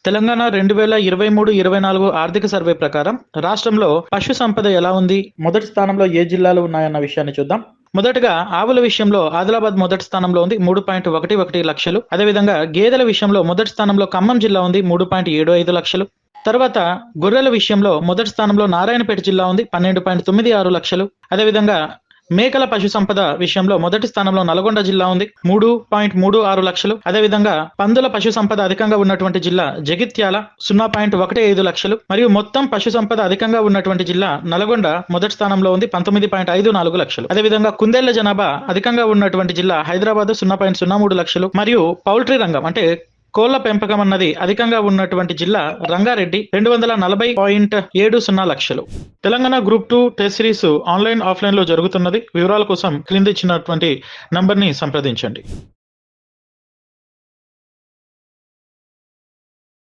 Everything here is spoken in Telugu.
తెలంగాణ 2023-24 ఆర్థిక సర్వే ప్రకారం రాష్ట్రంలో పశు సంపద ఎలా ఉంది, మొదటి స్థానంలో ఏ జిల్లాలు ఉన్నాయన్న విషయాన్ని చూద్దాం. మొదటగా ఆవుల విషయంలో ఆదిలాబాద్ మొదటి స్థానంలో ఉంది 3.11 లక్షలు. అదేవిధంగా గేదెల విషయంలో మొదటి స్థానంలో ఖమ్మం జిల్లా ఉంది 3.75 లక్షలు. తర్వాత గొర్రెల విషయంలో మొదటి స్థానంలో నారాయణపేట జిల్లా ఉంది 12.96 లక్షలు. అదేవిధంగా మేకల పశు సంపద విషయంలో మొదటి స్థానంలో నల్గొండ జిల్లా ఉంది 3.36 లక్షలు. అదేవిధంగా పందుల పశు సంపద అధికంగా ఉన్నటువంటి జిల్లా జగిత్యాల 0.15 లక్షలు. మరియు మొత్తం పశు సంపద అధికంగా ఉన్నటువంటి జిల్లా నల్గొండ మొదటి స్థానంలో ఉంది 19.54 లక్షలు. అదేవిధంగా కుందేళ్ల జనాభా అధికంగా ఉన్నటువంటి జిల్లా హైదరాబాద్ 0.03 లక్షలు. మరియు పౌల్ట్రీ రంగం అంటే కోళ్ల పెంపకం అన్నది అధికంగా ఉన్నటువంటి జిల్లా రంగారెడ్డి 240.70 లక్షలు. Telangana group 2 test series online offline లో జరుగుతున్నది. వివరాల కోసం క్రింద ఇచ్చినటువంటి నంబర్ ని సంప్రదించండి.